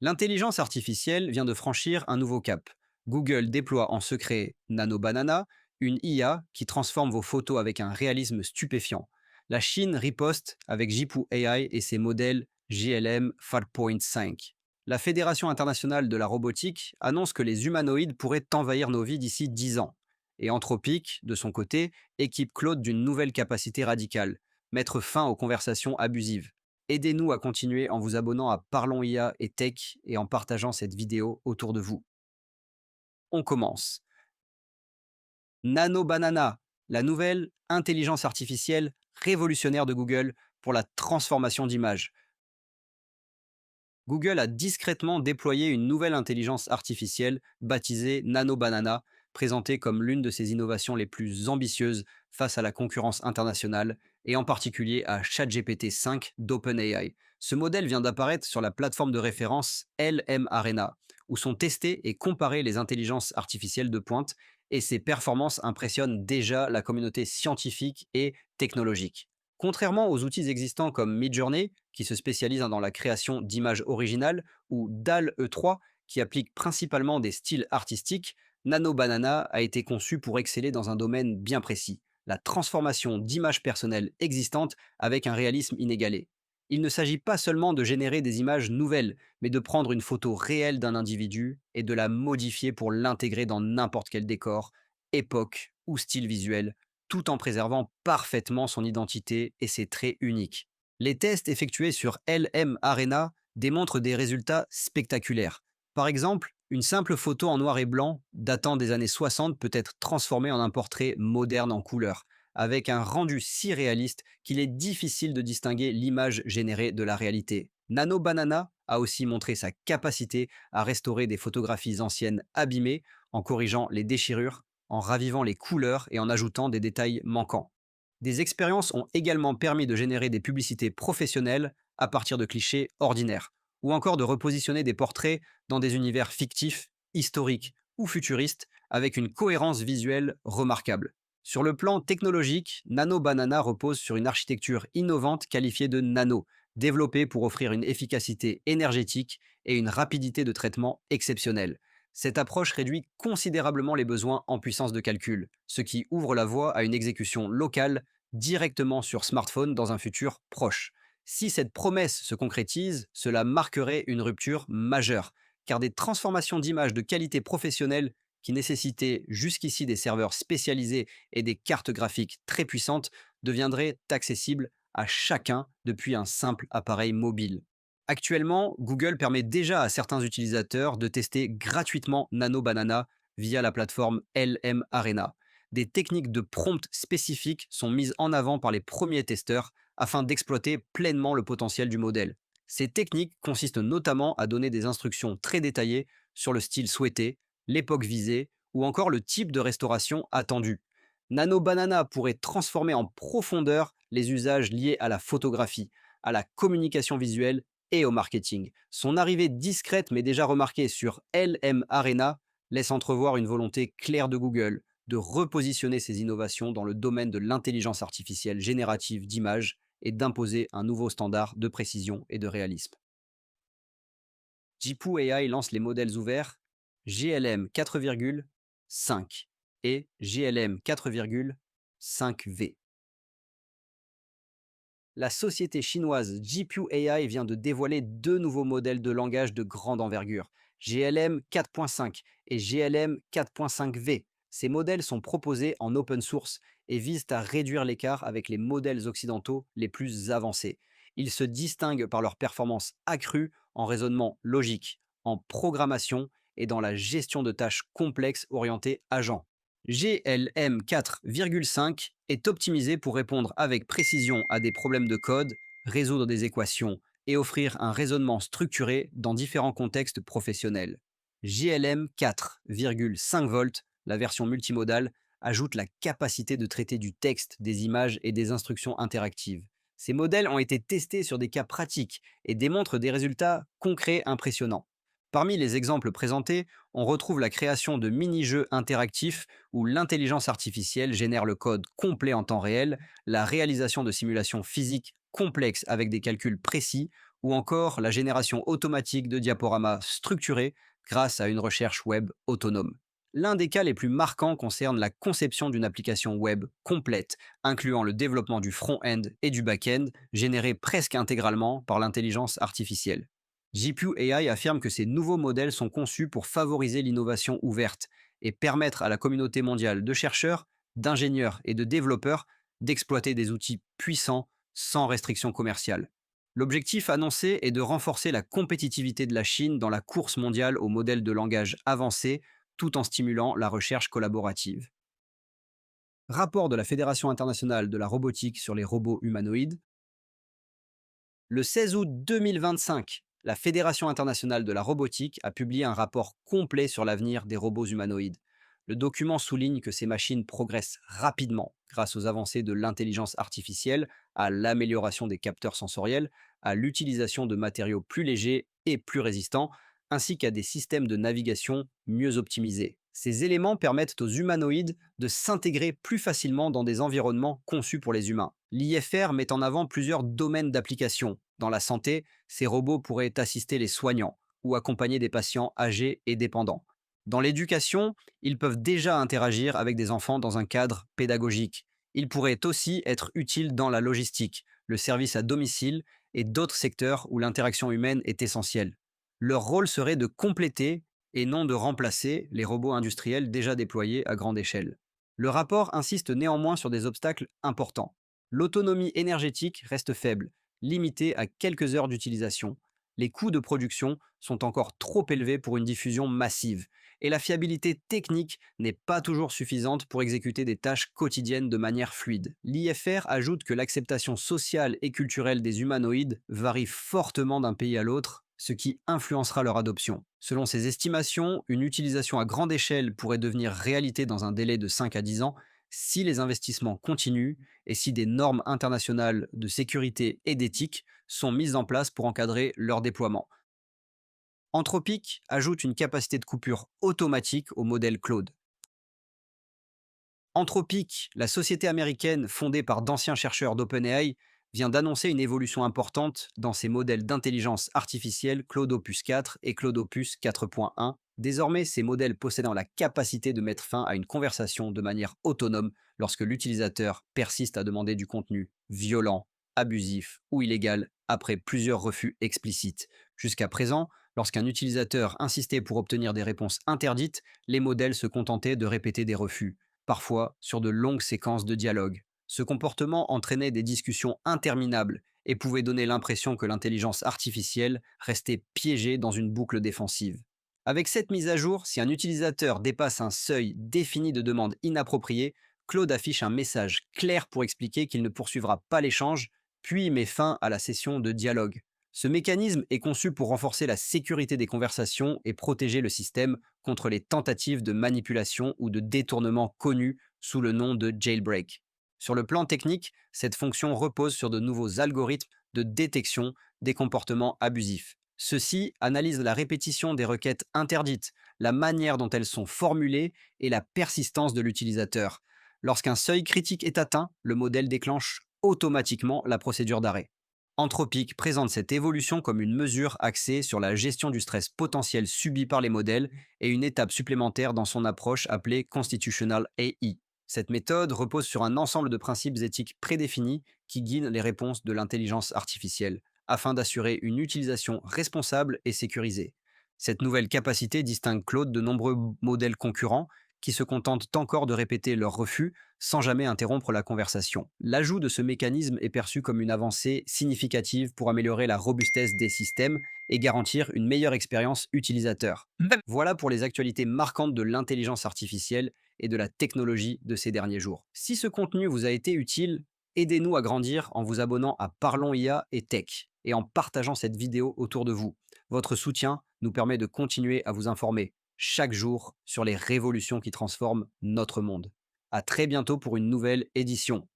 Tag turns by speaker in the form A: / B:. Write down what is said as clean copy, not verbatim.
A: L'intelligence artificielle vient de franchir un nouveau cap. Google déploie en secret Nano Banana, une IA qui transforme vos photos avec un réalisme stupéfiant. La Chine riposte avec Jipu AI et ses modèles GLM 4.5. La Fédération internationale de la robotique annonce que les humanoïdes pourraient envahir nos vies d'ici 10 ans. Et Anthropic, de son côté, équipe Claude d'une nouvelle capacité radicale, mettre fin aux conversations abusives. Aidez-nous à continuer en vous abonnant à Parlons IA et Tech et en partageant cette vidéo autour de vous. On commence. Nano Banana, la nouvelle intelligence artificielle révolutionnaire de Google pour la transformation d'images. Google a discrètement déployé une nouvelle intelligence artificielle baptisée Nano Banana, présentée comme l'une de ses innovations les plus ambitieuses face à la concurrence internationale et en particulier à ChatGPT 5 d'OpenAI. Ce modèle vient d'apparaître sur la plateforme de référence LM Arena, où sont testées et comparées les intelligences artificielles de pointe, et ses performances impressionnent déjà la communauté scientifique et technologique. Contrairement aux outils existants comme Midjourney, qui se spécialise dans la création d'images originales, ou DAL-E3, qui applique principalement des styles artistiques, Nano Banana a été conçu pour exceller dans un domaine bien précis, la transformation d'images personnelles existantes avec un réalisme inégalé. Il ne s'agit pas seulement de générer des images nouvelles, mais de prendre une photo réelle d'un individu et de la modifier pour l'intégrer dans n'importe quel décor, époque ou style visuel, tout en préservant parfaitement son identité et ses traits uniques. Les tests effectués sur LM Arena démontrent des résultats spectaculaires. Par exemple, une simple photo en noir et blanc datant des années 60 peut être transformée en un portrait moderne en couleur, avec un rendu si réaliste qu'il est difficile de distinguer l'image générée de la réalité. Nano Banana a aussi montré sa capacité à restaurer des photographies anciennes abîmées en corrigeant les déchirures, en ravivant les couleurs et en ajoutant des détails manquants. Des expériences ont également permis de générer des publicités professionnelles à partir de clichés ordinaires, ou encore de repositionner des portraits dans des univers fictifs, historiques ou futuristes, avec une cohérence visuelle remarquable. Sur le plan technologique, Nano Banana repose sur une architecture innovante qualifiée de nano, développée pour offrir une efficacité énergétique et une rapidité de traitement exceptionnelle. Cette approche réduit considérablement les besoins en puissance de calcul, ce qui ouvre la voie à une exécution locale directement sur smartphone dans un futur proche. Si cette promesse se concrétise, cela marquerait une rupture majeure, car des transformations d'images de qualité professionnelle qui nécessitaient jusqu'ici des serveurs spécialisés et des cartes graphiques très puissantes deviendraient accessibles à chacun depuis un simple appareil mobile. Actuellement, Google permet déjà à certains utilisateurs de tester gratuitement Nano Banana via la plateforme LM Arena. Des techniques de prompt spécifiques sont mises en avant par les premiers testeurs afin d'exploiter pleinement le potentiel du modèle. Ces techniques consistent notamment à donner des instructions très détaillées sur le style souhaité, l'époque visée ou encore le type de restauration attendu. Nano Banana pourrait transformer en profondeur les usages liés à la photographie, à la communication visuelle et au marketing. Son arrivée discrète mais déjà remarquée sur LM Arena laisse entrevoir une volonté claire de Google de repositionner ses innovations dans le domaine de l'intelligence artificielle générative d'images et d'imposer un nouveau standard de précision et de réalisme. Jipu AI lance les modèles ouverts GLM 4,5 et GLM 4,5V. La société chinoise GPU AI vient de dévoiler deux nouveaux modèles de langage de grande envergure, GLM 4.5 et GLM 4.5V. Ces modèles sont proposés en open source et visent à réduire l'écart avec les modèles occidentaux les plus avancés. Ils se distinguent par leur performance accrue en raisonnement logique, en programmation et dans la gestion de tâches complexes orientées agents. GLM 4,5 est optimisé pour répondre avec précision à des problèmes de code, résoudre des équations et offrir un raisonnement structuré dans différents contextes professionnels. GLM 4,5 volts, la version multimodale, ajoute la capacité de traiter du texte, des images et des instructions interactives. Ces modèles ont été testés sur des cas pratiques et démontrent des résultats concrets impressionnants. Parmi les exemples présentés, on retrouve la création de mini-jeux interactifs où l'intelligence artificielle génère le code complet en temps réel, la réalisation de simulations physiques complexes avec des calculs précis ou encore la génération automatique de diaporamas structurés grâce à une recherche web autonome. L'un des cas les plus marquants concerne la conception d'une application web complète, incluant le développement du front-end et du back-end, généré presque intégralement par l'intelligence artificielle. GPU AI affirme que ces nouveaux modèles sont conçus pour favoriser l'innovation ouverte et permettre à la communauté mondiale de chercheurs, d'ingénieurs et de développeurs d'exploiter des outils puissants sans restriction commerciale. L'objectif annoncé est de renforcer la compétitivité de la Chine dans la course mondiale aux modèles de langage avancés tout en stimulant la recherche collaborative. Rapport de la Fédération internationale de la robotique sur les robots humanoïdes. Le 16 août 2025, la Fédération internationale de la robotique a publié un rapport complet sur l'avenir des robots humanoïdes. Le document souligne que ces machines progressent rapidement grâce aux avancées de l'intelligence artificielle, à l'amélioration des capteurs sensoriels, à l'utilisation de matériaux plus légers et plus résistants, ainsi qu'à des systèmes de navigation mieux optimisés. Ces éléments permettent aux humanoïdes de s'intégrer plus facilement dans des environnements conçus pour les humains. L'IFR met en avant plusieurs domaines d'application. Dans la santé, ces robots pourraient assister les soignants ou accompagner des patients âgés et dépendants. Dans l'éducation, ils peuvent déjà interagir avec des enfants dans un cadre pédagogique. Ils pourraient aussi être utiles dans la logistique, le service à domicile et d'autres secteurs où l'interaction humaine est essentielle. Leur rôle serait de compléter et non de remplacer les robots industriels déjà déployés à grande échelle. Le rapport insiste néanmoins sur des obstacles importants. L'autonomie énergétique reste faible, limitée à quelques heures d'utilisation. Les coûts de production sont encore trop élevés pour une diffusion massive, et la fiabilité technique n'est pas toujours suffisante pour exécuter des tâches quotidiennes de manière fluide. L'IFR ajoute que l'acceptation sociale et culturelle des humanoïdes varie fortement d'un pays à l'autre, ce qui influencera leur adoption. Selon ses estimations, une utilisation à grande échelle pourrait devenir réalité dans un délai de 5 à 10 ans si les investissements continuent et si des normes internationales de sécurité et d'éthique sont mises en place pour encadrer leur déploiement. Anthropic ajoute une capacité de coupure automatique au modèle Claude. Anthropic, la société américaine fondée par d'anciens chercheurs d'OpenAI, vient d'annoncer une évolution importante dans ses modèles d'intelligence artificielle Claude Opus 4 et Claude Opus 4.1. Désormais, ces modèles possédant la capacité de mettre fin à une conversation de manière autonome lorsque l'utilisateur persiste à demander du contenu violent, abusif ou illégal après plusieurs refus explicites. Jusqu'à présent, lorsqu'un utilisateur insistait pour obtenir des réponses interdites, les modèles se contentaient de répéter des refus, parfois sur de longues séquences de dialogue. Ce comportement entraînait des discussions interminables et pouvait donner l'impression que l'intelligence artificielle restait piégée dans une boucle défensive. Avec cette mise à jour, si un utilisateur dépasse un seuil défini de demande inappropriée, Claude affiche un message clair pour expliquer qu'il ne poursuivra pas l'échange, puis met fin à la session de dialogue. Ce mécanisme est conçu pour renforcer la sécurité des conversations et protéger le système contre les tentatives de manipulation ou de détournement connues sous le nom de jailbreak. Sur le plan technique, cette fonction repose sur de nouveaux algorithmes de détection des comportements abusifs. Ceux-ci analysent la répétition des requêtes interdites, la manière dont elles sont formulées et la persistance de l'utilisateur. Lorsqu'un seuil critique est atteint, le modèle déclenche automatiquement la procédure d'arrêt. Anthropic présente cette évolution comme une mesure axée sur la gestion du stress potentiel subi par les modèles et une étape supplémentaire dans son approche appelée Constitutional AI. Cette méthode repose sur un ensemble de principes éthiques prédéfinis qui guident les réponses de l'intelligence artificielle, afin d'assurer une utilisation responsable et sécurisée. Cette nouvelle capacité distingue Claude de nombreux modèles concurrents qui se contentent encore de répéter leurs refus sans jamais interrompre la conversation. L'ajout de ce mécanisme est perçu comme une avancée significative pour améliorer la robustesse des systèmes et garantir une meilleure expérience utilisateur. Voilà pour les actualités marquantes de l'intelligence artificielle et de la technologie de ces derniers jours. Si ce contenu vous a été utile, aidez-nous à grandir en vous abonnant à Parlons IA et Tech et en partageant cette vidéo autour de vous. Votre soutien nous permet de continuer à vous informer chaque jour sur les révolutions qui transforment notre monde. À très bientôt pour une nouvelle édition.